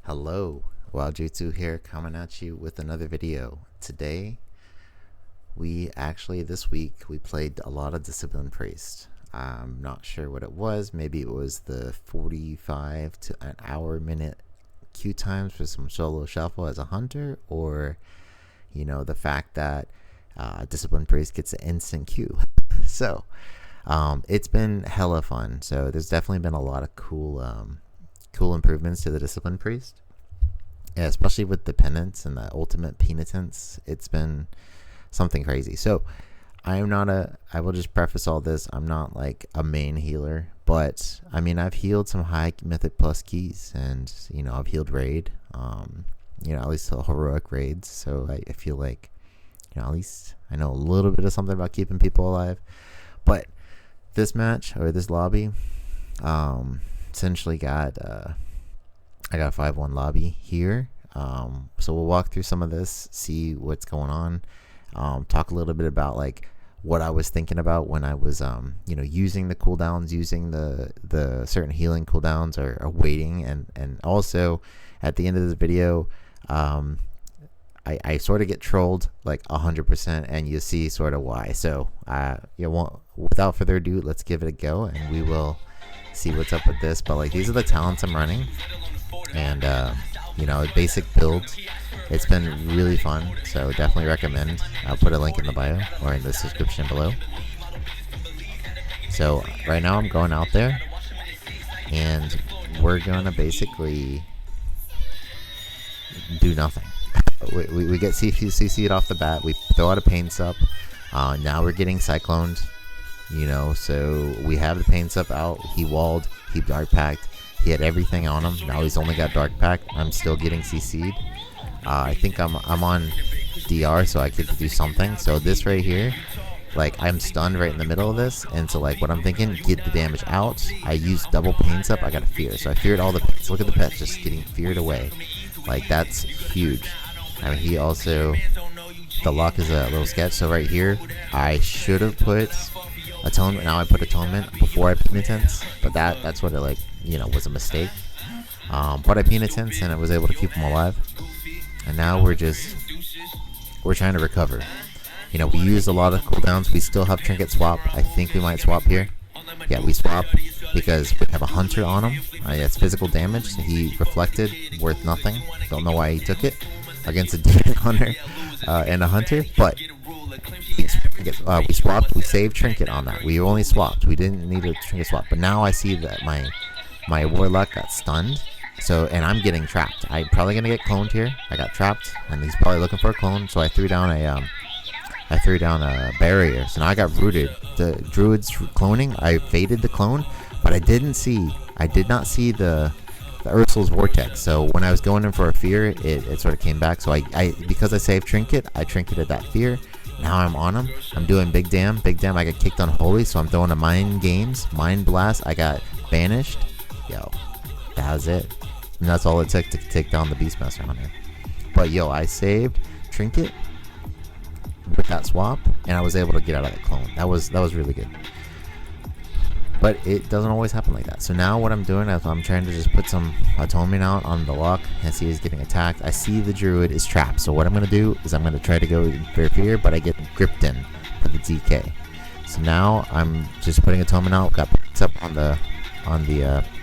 Hello, WoWJutsu here, coming at you with another video. Today, this week, we played a lot of Discipline Priest. I'm not sure what it was. Maybe it was the 45 to an hour minute queue times for some solo shuffle as a hunter, or, the fact that Discipline Priest gets an instant queue. So, it's been hella fun. So there's definitely been a lot of cool improvements to the Discipline Priest. Yeah, especially with the Penitence and the ultimate Penitence. It's been something crazy. So I will just preface all this, I'm not like a main healer, but I mean, I've healed some high mythic plus keys, and I've healed raid, at least heroic raids. So I feel like, at least I know a little bit of something about keeping people alive. But this match, or this lobby, essentially got I got a 5-1 lobby here. So we'll walk through some of this, see what's going on, talk a little bit about like what I was thinking about when I was using the cooldowns, using the certain healing cooldowns, or waiting, and also at the end of this video, I sort of get trolled like 100%, and you see sort of why. So without further ado, let's give it a go, and we will see what's up with this. But like, these are the talents I'm running, and basic build. It's been really fun, so definitely recommend. I'll put a link in the bio or in the description below. So right now I'm going out there, and we're gonna basically do nothing. We get CC'd off the bat. We throw out a pain sup. Now we're getting cycloned. So we have the pain sup out. He walled. He dark packed. He had everything on him. Now he's only got dark packed. I'm still getting CC'd. I think I'm on DR, so I get to do something. So this right here, like, I'm stunned right in the middle of this, and so like what I'm thinking, get the damage out. I used double pain sup. I got a fear, so I feared all the pets. Look at the pets just getting feared away. Like, that's huge. I mean, he also, the lock is a little sketch. So right here, I should have put atonement. Now I put atonement before I penitence, but that's what it was a mistake. But I penitence, and I was able to keep him alive. And now we're trying to recover. We used a lot of cooldowns. We still have trinket swap. I think we might swap here. Yeah, we swap because we have a hunter on him. It's physical damage. He reflected, worth nothing. Don't know why he took it against a demon hunter and a hunter, but we swapped. We saved trinket on that. We only swapped. We didn't need a trinket swap. But now I see that my warlock got stunned. So, and I'm getting trapped. I'm probably gonna get cloned here. I got trapped, and he's probably looking for a clone. So I threw down a barrier. So now I got rooted. The druid's cloning. I faded the clone, but I did not see the Ursul's vortex. So when I was going in for a fear, it sort of came back. So because I saved trinket, I trinketed that fear. Now I'm on him. I'm doing big damn. I got kicked unholy, so I'm throwing a mind blast. I got banished. Yo, that was it. And that's all it took to take down the Beastmaster Hunter. But yo, I saved trinket with that swap, and I was able to get out of the clone. That was really good. But it doesn't always happen like that. So now what I'm doing is I'm trying to just put some atonement out on the lock, and see he's getting attacked. I see the druid is trapped. So what I'm going to do is I'm going to try to go for fear, but I get gripped in for the DK. So now I'm just putting atonement out. Got put up on the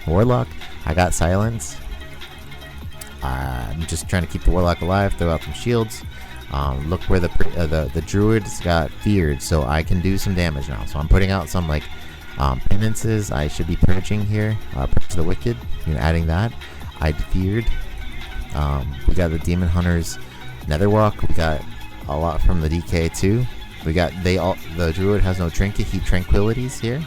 warlock. I got silence. I'm just trying to keep the warlock alive. Throw out some shields. Look where the druid's got feared, so I can do some damage now. So I'm putting out some like penances. I should be purging here. Purge the wicked. Adding that. I feared. We got the demon hunters netherwalk. We got a lot from the DK too. We got the druid has no trinket. He tranquilities here.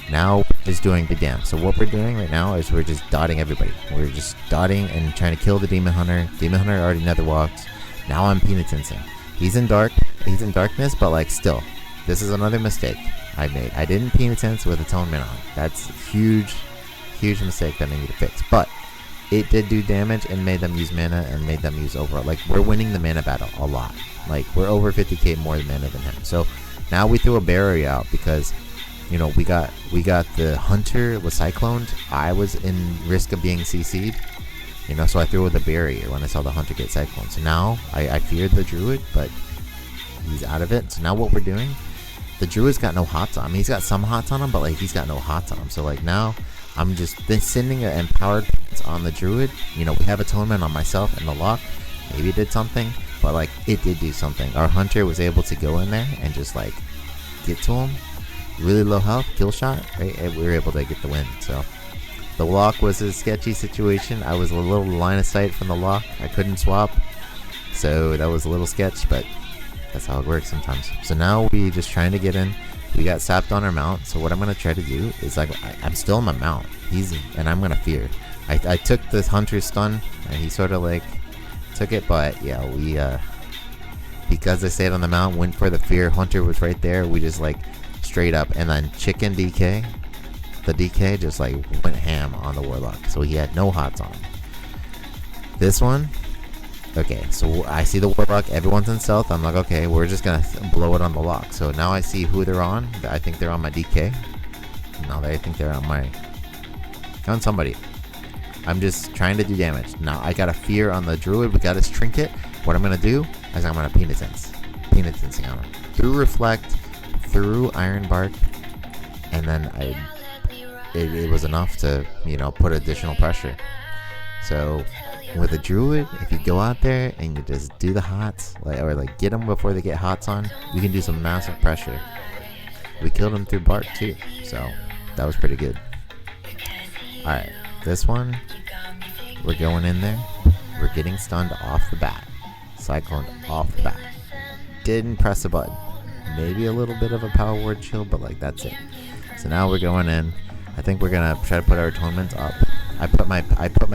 Now is doing big damn. So what we're doing right now is we're just dotting everybody. We're just dotting and trying to kill the demon hunter. Demon hunter already netherwalked. Now I'm penitencing. He's in darkness, but like still, this is another mistake I made. I didn't penitence with atonement on. That's a huge mistake that I need to fix. But it did do damage and made them use mana and made them use overall. Like, we're winning the mana battle a lot. Like, we're over 50k more mana than him. So now we threw a barrier out because you know, we got the hunter was cycloned. I was in risk of being CC'd. You know, so I threw the barrier when I saw the hunter get cyclone. So now I feared the druid, but he's out of it. So now what we're doing, the druid's got no hots on him. He's got some hots on him, but like he's got no hots on him. So like now I'm just sending an empowered on the druid. You know, we have atonement on myself and the lock. Maybe it did something, but like it did do something. Our hunter was able to go in there and just like get to him. Really low health, kill shot, right? And we were able to get the win. So the lock was a sketchy situation. I was a little line of sight from the lock. I couldn't swap, so that was a little sketch, but that's how it works sometimes. So now we just trying to get in. We got sapped on our mount, so what I'm gonna try to do is like I'm still on my mount, and I'm gonna fear. I took this hunter's stun, and he sort of like took it, but yeah, we because I stayed on the mount, went for the fear. Hunter was right there. We just like straight up, and then chicken DK. The DK just like went ham on the warlock, so he had no hots on him. This one, okay, so I see the warlock, everyone's in stealth. I'm like, okay, we're just gonna blow it on the lock. So now I see who they're on. I think they're on my DK. No, I think they're on somebody. I'm just trying to do damage. Now I got a fear on the druid. We got his trinket. What I'm gonna do is I'm gonna penitence on him through reflect, through iron bark, and then it was enough to, you know, put additional pressure. So with a druid, if you go out there and you just do the hots, or get them before they get hots on, you can do some massive pressure. We killed him through bark too, so that was pretty good. Alright, this one, we're going in there. We're getting stunned off the bat. Cyclone off the bat. Didn't press a button. Maybe a little bit of a power word chill, but like that's it. So now we're going in. I think we're gonna try to put our atonement up. I put my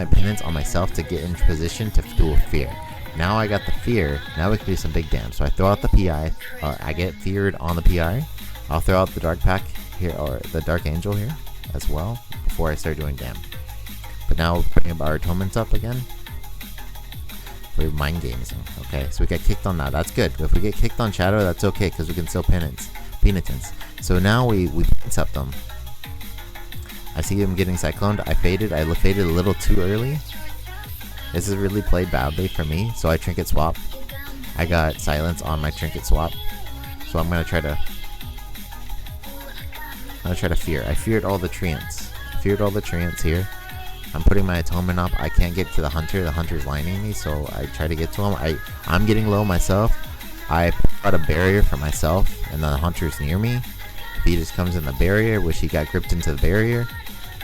penance on myself to get in position to do a fear. Now I got the fear. Now we can do some big damage. So I throw out the PI. I get feared on the PI. I'll throw out the dark pack here, or the dark angel here as well, before I start doing damage. But now we're putting our atonements up again. We're mind games. Okay, so we got kicked on that. That's good. If we get kicked on shadow, that's okay, because we can still penitence. So now we accept them. I see him getting cycloned. I faded a little too early. This is really played badly for me, so I trinket swap. I got silence on my trinket swap, so I'm gonna try to fear. I feared all the treants. Here. I'm putting my atonement up. I can't get to the hunter. The hunter's lining me, so I try to get to him. I'm getting low myself. I put out a barrier for myself, and then the hunter's near me. He just comes in the barrier, which he got gripped into the barrier.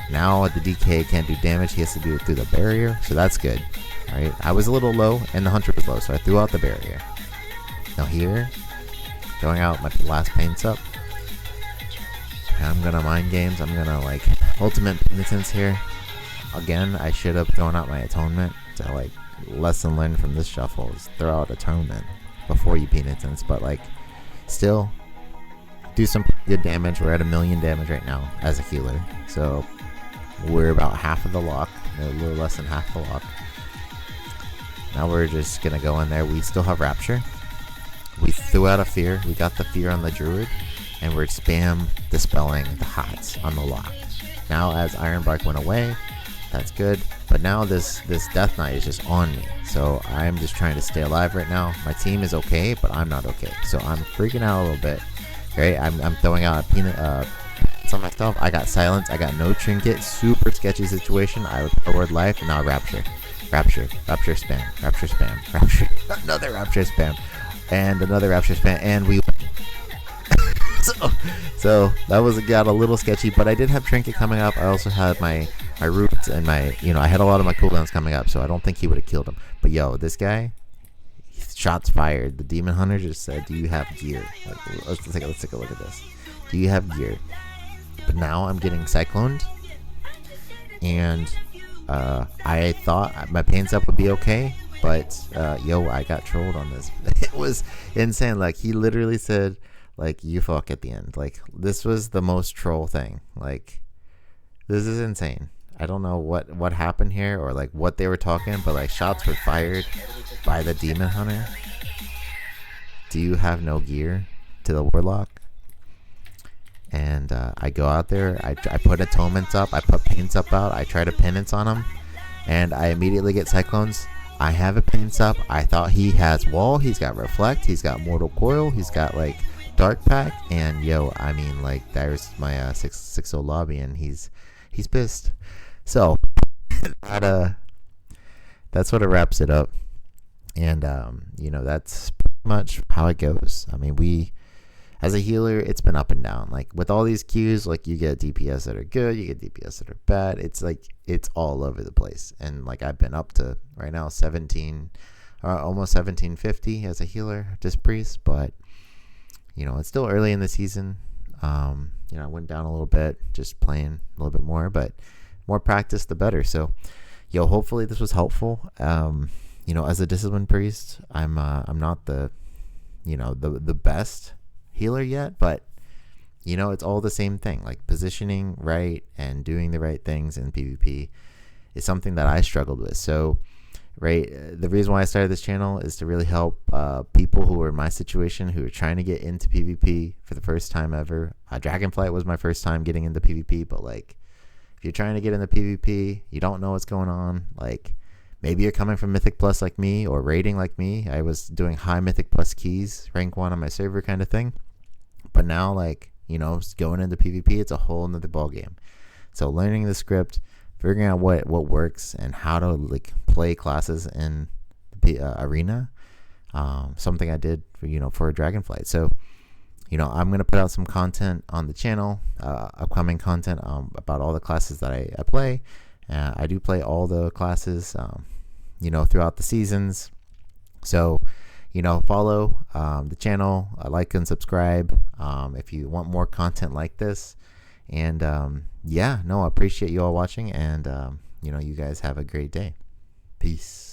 Now the DK can't do damage. He has to do it through the barrier, so that's good. Alright, I was a little low, and the hunter was low, so I threw out the barrier. Now here, throwing out my last paints up. I'm gonna mind games. I'm gonna like ultimate penitence here. Again, I should have thrown out my atonement to like lesson learned from this shuffle is throw out atonement before you penitence, but like still do some good damage. We're at 1,000,000 damage right now as a healer, so we're about half of the lock, a little less than half the lock. Now we're just gonna go in there. We still have rapture. We threw out a fear. We got the fear on the druid, and we're spam dispelling the hots on the lock. Now as iron bark went away, that's good, but now this death knight is just on me, so I'm just trying to stay alive right now. My team is okay, but I'm not okay, so I'm freaking out a little bit. Right, I'm throwing out a peanut on myself. I got silence. I got no trinket. Super sketchy situation. I would forward life, and now rapture spam, rapture, another rapture spam, and another rapture spam, and we win. so that got a little sketchy, but I did have trinket coming up. I also had my roots and I had a lot of my cooldowns coming up, so I don't think he would have killed him. But yo, this guy, shots fired. The demon hunter just said, do you have gear? Like, let's take a look at this. Do you have gear? But now I'm getting cycloned, and I thought my pains up would be okay, but I got trolled on this. It was insane. Like, he literally said, like, you fuck at the end. Like, this was the most troll thing. Like, this is insane. I don't know what happened here, or like what they were talking, but like shots were fired by the demon hunter. Do you have no gear? To the warlock. And I go out there, I put atonements up, I put paints up out, I try to penance on him, and I immediately get Cyclones. I have a Penitence up. I thought he has Wall. He's got Reflect. He's got Mortal Coil. He's got like Dark Pack. And yo, I mean, like there's my 6-0 lobby, and he's pissed. So that sort of wraps it up. And that's pretty much how it goes. I mean, as a healer, it's been up and down. Like with all these queues, like you get DPS that are good, you get DPS that are bad. It's like it's all over the place. And like I've been up to right now 17, almost 1750 as a healer, just priest. But it's still early in the season. I went down a little bit, just playing a little bit more. But more practice, the better. So, hopefully this was helpful. As a disciplined priest, I'm not the best healer yet, but it's all the same thing. Like positioning right and doing the right things in PvP is something that I struggled with. So the reason why I started this channel is to really help people who are in my situation, who are trying to get into PvP for the first time ever. Dragonflight was my first time getting into PvP, but like if you're trying to get into PvP, you don't know what's going on, like maybe you're coming from Mythic Plus like me, or raiding like me. I was doing high Mythic Plus keys, rank 1 on my server kind of thing. But now, like, going into PvP, it's a whole nother ballgame. So learning the script, figuring out what works and how to like play classes in the arena, something I did for Dragonflight. So I'm going to put out some content on the channel, upcoming content about all the classes that I play. I do play all the classes throughout the seasons. So follow the channel, like and subscribe if you want more content like this. And I appreciate you all watching, and you guys have a great day. Peace.